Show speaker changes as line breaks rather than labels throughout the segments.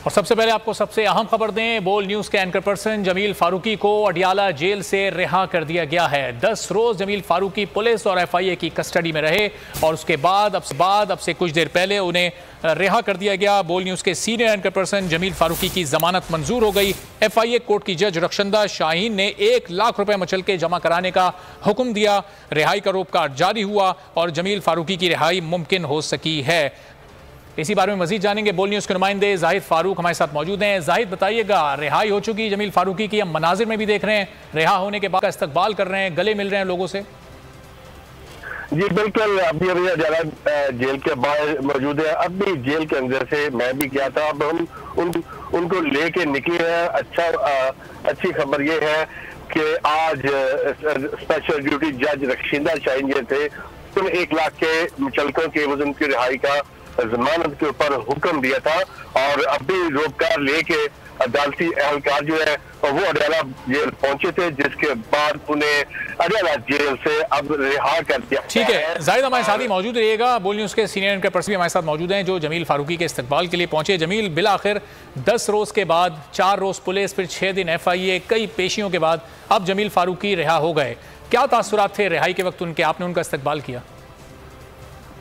और सबसे पहले आपको सबसे अहम खबर दें, बोल न्यूज के एंकर पर्सन जमील फारूकी को अडियाला जेल से रिहा कर दिया गया है। 10 रोज जमील फारूकी पुलिस और एफआईए की कस्टडी में रहे और उसके बाद अब से कुछ देर पहले उन्हें रिहा कर दिया गया। बोल न्यूज के senior anchor person Jamil Farooqui की जमानत मंजूर हो गई। एफआईए कोर्ट की जज रक्षंदा शाहीन ने 1 लाख रुपए मचल के जमा कराने का हुक्म दिया। रिहाई का रोपकार जारी हुआ और जमील फारूकी की रिहाई मुमकिन हो सकी है। इसी बारे में मजीद जानेंगे। बोल न्यूज के नुमाइंदे जाहिद फारूक हमारे साथ मौजूद हैं। जाहिद, बताइएगा, रिहाई हो चुकी जमील फारूकी की, हम मनाजिर में भी देख रहे हैं, रिहा होने के बाद का इस्तकबाल कर रहे हैं, गले मिल रहे हैं लोगों से।
जी बिल्कुल, अभी अडियाला जेल के बाहर मौजूद है। अब भी जेल के अंदर से मैं भी गया था। अब हम उनको लेके निकले हैं। अच्छी खबर ये है कि आज स्पेशल ड्यूटी जज रक्षिंदा शाहीन जो थे, उन 1 लाख के मुचलकों के वजन की रिहाई का जमानत के ऊपर हुक्म दिया था और अभी रोपकार लेके अदालती एहलकार जो है वो अडियाला जेल पहुंचे थे, जिसके बाद उन्हें अडियाला जेल से अब रिहा कर दिया।
ठीक है जाहिद, हमारे साथ ही मौजूद रहिएगा। बोल न्यूज के सीनियर एंकर पर्सन भी हमारे साथ मौजूद हैं जो जमील फारूकी के इस्तकबाल के लिए पहुंचे। जमील, बिलाखिर 10 रोज के बाद 4 रोज पुलिस, फिर 6 दिन एफआईए, कई पेशियों के बाद अब जमील फारूकी रिहा हो गए। क्या तासुरात थे रिहाई के वक्त उनके, आपने उनका इस्तकबाल किया?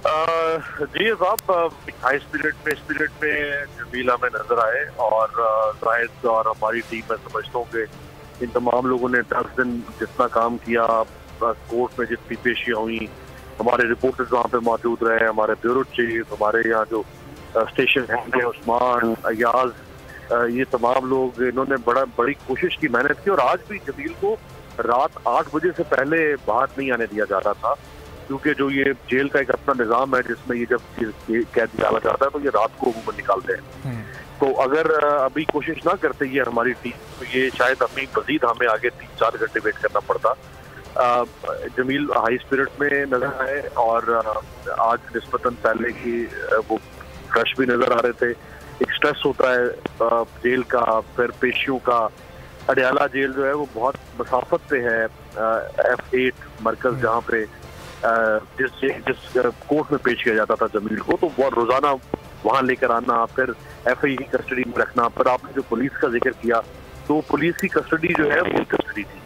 जी साहब, हाई स्पिरिट में जमील हमें नजर आए और जाहिद और हमारी टीम में समझता हूँ कि इन तमाम लोगों ने 10 दिन जितना काम किया, कोर्ट में जितनी पेशियाँ हुई, हमारे रिपोर्टर्स वहाँ पे मौजूद रहे, हमारे ब्यूरो चीफ, हमारे यहाँ जो स्टेशन हेड है उस्मान, अयाज, ये तमाम लोग, इन्होंने बड़ी कोशिश की, मेहनत की। और आज भी जमील को रात 8 बजे से पहले बाहर नहीं आने दिया जा रहा था, क्योंकि जो ये जेल का एक अपना निजाम है जिसमें ये जब कैद डाला जाता है तो ये रात को वो निकालते हैं। तो अगर अभी कोशिश ना करते ये हमारी टीम, तो ये शायद हमें आगे 3-4 घंटे वेट करना पड़ता। जमील हाई स्पिरिट में नजर आए और आज निस्बतन पहले की वो फ्रेश भी नजर आ रहे थे। एक स्ट्रेस होता है जेल का, फिर पेशियों का। अडियाला जेल जो है वो बहुत मसाफत पे है F8 मरकज, जहाँ पे जिस कोर्ट में पेश किया जाता था जमील को, तो वो रोजाना वहां लेकर आना, फिर एफआईए की कस्टडी में रखना। फिर आपने जो पुलिस का जिक्र किया, तो पुलिस की कस्टडी जो है वो कस्टडी थी,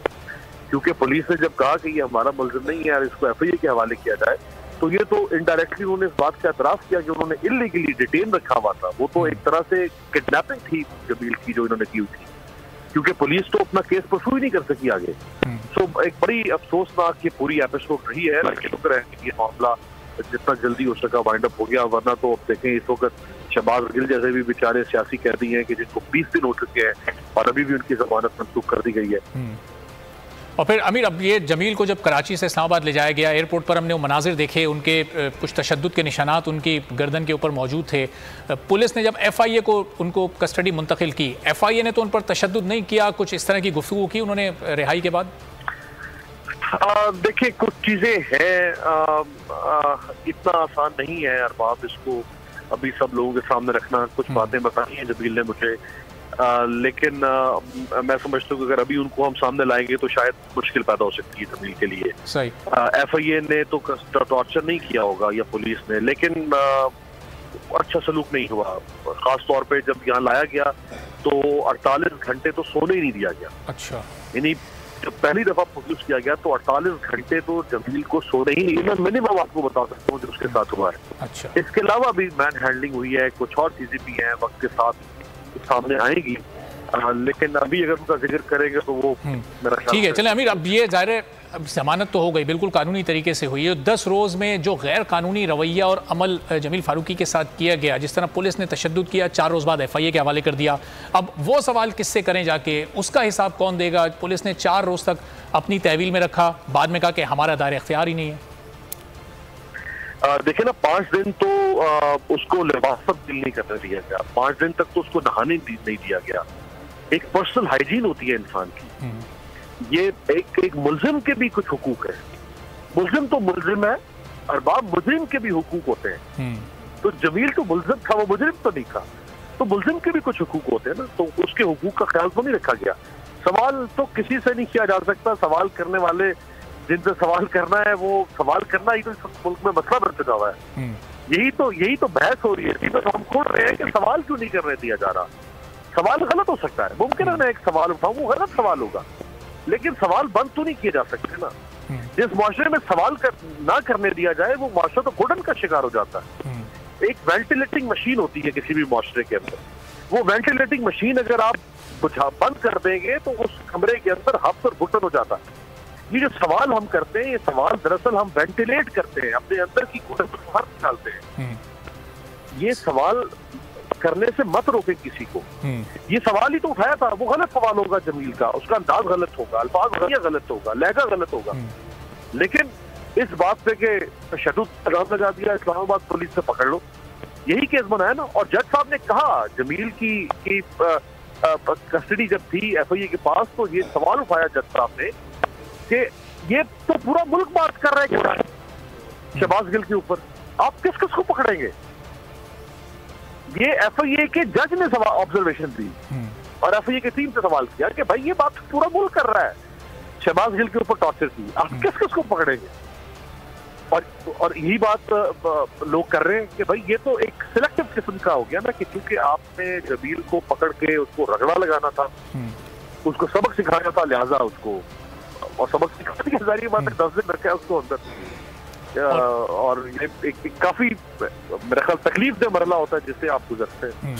क्योंकि पुलिस ने जब कहा कि ये हमारा मुलजिम नहीं है और इसको एफआईए के हवाले किया जाए, तो ये तो इनडायरेक्टली उन्होंने इस बात का एतराफ किया कि उन्होंने इलीगली डिटेन रखा हुआ था। वो तो एक तरह से किडनैपिंग थी जमील की जो इन्होंने की हुई थी, क्योंकि पुलिस तो अपना केस परसू ही नहीं कर सकी आगे। तो एक बड़ी अफसोसनाक ये पूरी एपिसोड रही है, लेकिन शुक्र है कि ये मामला जितना जल्दी हो सका वाइंड अप हो गया। वरना तो अब देखें, इस वक्त शहबाज गिल जैसे भी बेचारे सियासी कैदी हैं कि जिनको 20 दिन हो चुके हैं और अभी भी उनकी जमानत मंसूख कर दी गई है।
और फिर अमीर, अब ये जमील को जब कराची से इस्लामाबाद ले जाया गया, एयरपोर्ट पर हमने वो मनाजिर देखे, उनके कुछ तशद्दुद के निशानात उनकी गर्दन के ऊपर मौजूद थे। पुलिस ने जब एफआईए को उनको कस्टडी मुंतकिल की, एफआईए ने तो उन पर तशद्दुद नहीं किया, कुछ इस तरह की गुफ्तगू की उन्होंने रिहाई के बाद?
देखिए, कुछ चीजें हैं, इतना आसान नहीं है अरबाब इसको अभी सब लोगों के सामने रखना। कुछ बातें बताई हैं जमील ने मुझे, लेकिन मैं समझता हूँ कि अगर अभी उनको हम सामने लाएंगे तो शायद मुश्किल पैदा हो सकती है जमील के लिए।
सही।
एफआईए ने तो टॉर्चर नहीं किया होगा या पुलिस ने, लेकिन अच्छा सलूक नहीं हुआ। खास तौर पे जब यहाँ लाया गया तो 48 घंटे तो सोने ही नहीं दिया गया।
अच्छा।
यानी जब पहली दफा पुलिस किया गया तो 48 घंटे तो जमील को सोने ही नहीं। मैं मिनिमम आपको बता सकता हूँ जो उसके साथ हुआ है।
अच्छा।
इसके अलावा भी मैन हैंडलिंग हुई है, कुछ और चीजें भी हैं, वक्त के साथ सामने आएगी, लेकिन अभी अगर उनका जिक्र करेंगे तो वो मेरा
ठीक है। चले अमीर, अब ये जाहिर है अब जमानत तो हो गई, बिल्कुल कानूनी तरीके से हुई है। 10 रोज में जो गैर कानूनी रवैया और अमल जमील फारूकी के साथ किया गया, जिस तरह पुलिस ने तशद्दुद किया, 4 रोज बाद एफआईए के हवाले कर दिया, अब वो सवाल किससे करें जाके, उसका हिसाब कौन देगा? पुलिस ने 4 रोज तक अपनी तहवील में रखा, बाद में कहा कि हमारा दायरे इख्तियार ही नहीं है।
देखिए ना, 5 दिन तो उसको लिबास तब्दील नहीं करने दिया गया, 5 दिन तक तो उसको नहाने नहीं दिया गया। एक पर्सनल हाइजीन होती है इंसान की। ये एक मुल्जिम के भी कुछ हुकूक है। मुल्जिम तो मुल्जिम है, अरबाब मुजरिम के भी हुकूक होते हैं। तो जमील तो मुल्जिम था, वो मुजरिम तो नहीं था, तो मुल्जिम के भी कुछ हुकूक होते हैं ना, तो उसके हुकूक का ख्याल तो नहीं रखा गया। सवाल तो किसी से नहीं किया जा सकता, सवाल करने वाले जिनसे सवाल करना है वो सवाल करना ही तो इस मुल्क में मसला बन चुका है। यही तो बहस हो रही है, हम खोल रहे हैं कि सवाल क्यों नहीं करने दिया जा रहा। सवाल गलत हो सकता है, मुमकिन है मैं एक सवाल उठाऊं वो गलत सवाल होगा, लेकिन सवाल बंद तो नहीं किए जा सकते ना। जिस मुआशरे में सवाल ना करने दिया जाए वो मुआशरा तो घुटन का शिकार हो जाता है। एक वेंटिलेटिंग मशीन होती है किसी भी मुआशरे के अंदर, वो वेंटिलेटिंग मशीन अगर आप बंद कर देंगे तो उस कमरे के अंदर हफ्स और घुटन हो जाता है। ये जो सवाल हम करते हैं, ये सवाल दरअसल हम वेंटिलेट करते हैं, अपने अंदर की घुटन को बाहर निकालते हैं। ये सवाल करने से मत रोके किसी को। ये सवाल ही तो उठाया था, वो गलत सवाल होगा जमील का, उसका अंदाज गलत होगा, अल्फाज गलत होगा, लहजा गलत होगा, लेकिन इस बात पे कि तशद्दुद लगाम लगा दिया, इस्लामाबाद पुलिस से पकड़ लो, यही केस बनाया ना। और जज साहब ने कहा जमील की कस्टडी जब थी FIA के पास, तो ये सवाल उठाया जज साहब ने कि ये तो पूरा मुल्क बात कर रहा है शहबाज गिल के ऊपर, आप किस किस को पकड़ेंगे। ये FIA के जज ने सवाल ऑब्जर्वेशन दी और FIA की टीम से सवाल किया कि भाई ये बात पूरा मुल्क कर रहा है, शहबाज गिल के ऊपर टॉर्चर की, आप किस किस को पकड़ेंगे। और यही बात लोग कर रहे हैं कि भाई ये तो एक सिलेक्टिव किस्म का हो गया ना, कि क्योंकि आपने जमील को पकड़ के उसको रगड़ा लगाना था, उसको सबक सिखाना था, लिहाजा उसको और सबक सिखाने के जरिए बात 10 दिन रखा है उसको अंदर। और ये एक काफी मेरा ख्याल तकलीफ दे मरला होता है जिससे आप गुजरते हैं।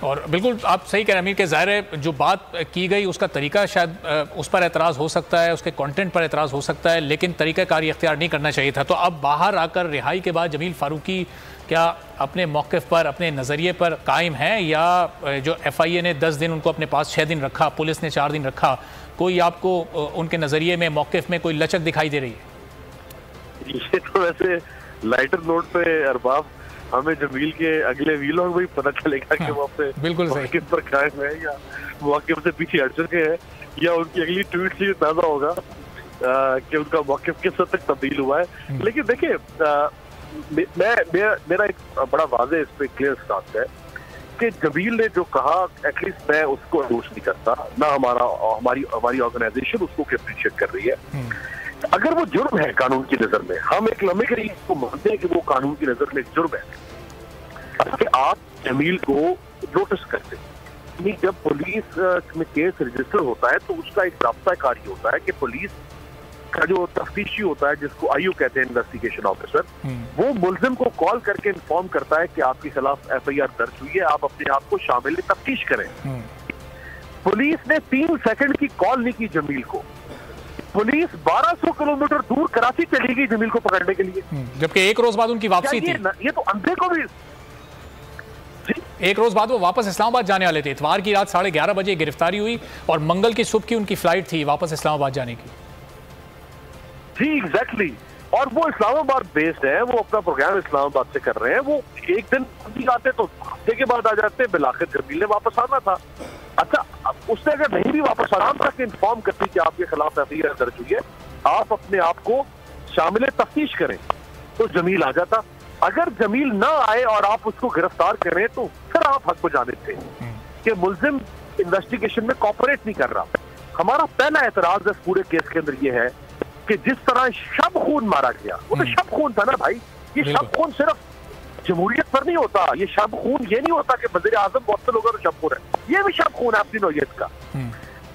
और बिल्कुल आप सही कह रहे हैं अमीर के, ज़ाहिर है जो बात की गई उसका तरीका शायद उस पर एतराज़ हो सकता है, उसके कंटेंट पर एतराज़ हो सकता है, लेकिन तरीक़ाकार इख्तियार नहीं करना चाहिए था। तो अब बाहर आकर रिहाई के बाद जमील फारूकी क्या अपने मौक़िफ़ पर, अपने नज़रिए पर कायम है, या जो FIA ने 10 दिन उनको अपने पास 6 दिन रखा, पुलिस ने 4 दिन रखा, कोई आपको उनके नज़रिए में, मौक़िफ़ में कोई लचक दिखाई दे रही है?
ये तो वैसे लाइटर नोट पे अरबाब हमें जमील के अगले वीलॉग में ही पता चलेगा कि वो अपने
बिल्कुल सही
पर कायम है या मौक़िफ़ से पीछे हट चुके हैं, या उनकी अगली ट्वीट से अंदाजा होगा कि उनका मौक़िफ़ किस हद तक तब्दील हुआ है। लेकिन देखिए मेरा एक बड़ा वाज़ेह इस पे क्लियर स्टांस है कि जमील ने जो कहा, एटलीस्ट मैं उसको अपोज नहीं करता, ना हमारी ऑर्गेनाइजेशन उसको अप्रिशिएट कर रही है। अगर वो जुर्म है कानून की नजर में, हम एक लम्हे के लिए इसको मानते हैं कि वो कानून की नजर में एक जुर्म है कि आप जमील को नोटिस करते हैं। जब पुलिस में केस रजिस्टर होता है तो उसका एक राब्ता कारी होता है कि पुलिस का जो तफ्तीशी होता है, जिसको IO कहते हैं, इन्वेस्टिगेशन ऑफिसर, वो मुल्जिम को कॉल करके इन्फॉर्म करता है कि आपके खिलाफ FIR दर्ज हुई है, आप अपने आप को शामिल तफ्तीश करें। पुलिस ने 3 सेकंड की कॉल नहीं की जमील को, पुलिस 1200 किलोमीटर दूर कराची चली गई जमील को पकड़ने के लिए,
जबकि 1 रोज बाद उनकी वापसी थी।
ये तो अंधे को भी
1 रोज बाद वो वापस इस्लामाबाद जाने वाले थे। इतवार की रात 11:30 बजे गिरफ्तारी हुई और मंगल की सुबह की उनकी फ्लाइट थी वापस इस्लामाबाद जाने की।
जी एग्जैक्टली, और वो इस्लामाबाद बेस्ड है, वो अपना प्रोग्राम इस्लामाबाद से कर रहे हैं। वो एक दिन भी आते तो हफ्ते के बाद आ जाते, बिलाखिर जमील ने वापस आना था। अच्छा, उसने अगर नहीं भी वापस आराम तक इन्फॉर्म करती कि आपके खिलाफ FIR दर्ज हुई है, आप अपने आप को शामिल तफ्तीश करें, तो जमील आ जाता। अगर जमील ना आए और आप उसको गिरफ्तार करें तो फिर आप हक बजाने थे कि मुल्जिम इन्वेस्टिगेशन में कॉपरेट नहीं कर रहा। हमारा पहला एतराज इस पूरे केस के अंदर यह है कि जिस तरह शब खून मारा गया, वो तो शब खून था ना भाई। ये शब खून सिर्फ जमहूरियत पर नहीं होता, ये शब खून ये नहीं होता कि वज़ीर आज़म बहुत से लोगों को शब खून है, ये भी शब खून है अपनी नौयत का,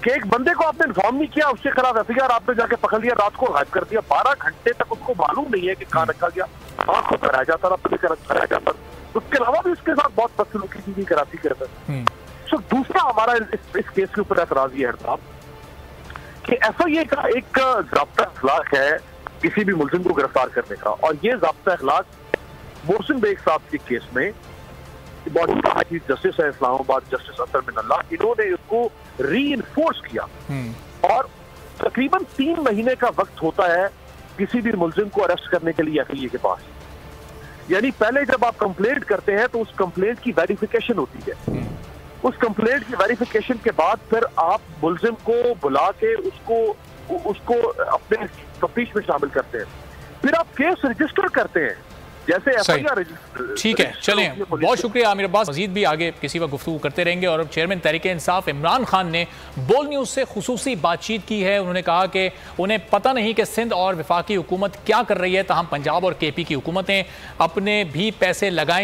कि एक बंदे को आपने इन्फॉर्म नहीं किया, उसके खिलाफ FIR आपने जाके पकड़ लिया, रात को गायब कर दिया, 12 घंटे तक उसको मालूम नहीं है कि कहाँ रखा गया, आँख को कराया जाता रहा, पुलिस कराया जाता। उसके अलावा भी उसके साथ बहुत बदसलूकी की कराची के अंदर। सो दूसरा हमारा इस केस के ऊपर एतराज ये है साहब कि FIA का एक ज़ाब्ता अखलाक है किसी भी मुल्जिम को गिरफ्तार करने का, और ये ज़ाब्ता अखलाक मोहसिन बेग साहब के केस में चीफ जस्टिस है इस्लामाबाद, जस्टिस अतर मिनल्लाह, इन्होंने इसको रीइंफोर्स किया। और तकरीबन 3 महीने का वक्त होता है किसी भी मुल्जिम को अरेस्ट करने के लिए FIA के पास। यानी पहले जब आप कंप्लेंट करते हैं तो उस कंप्लेंट की वेरिफिकेशन होती है, उस कंप्लेंट की वेरिफिकेशन के बाद फिर आप मुल्जिम को बुला के उसको अपने तफ्तीश में शामिल करते हैं, फिर आप केस रजिस्टर करते हैं, जैसे FIR रजिस्टर।
ठीक है, चलें, बहुत शुक्रिया आमिर अब्बास। मजीद भी आगे किसी वक्त गुफ्तगू करते रहेंगे। और अब चेयरमैन तहरीक इंसाफ इमरान खान ने बोल न्यूज़ से खुसूसी बातचीत की है। उन्होंने कहा कि उन्हें पता नहीं कि सिंध और वफाकी हुकूमत क्या कर रही है, ताहम पंजाब और KP की हुकूमतें अपने भी पैसे लगाएं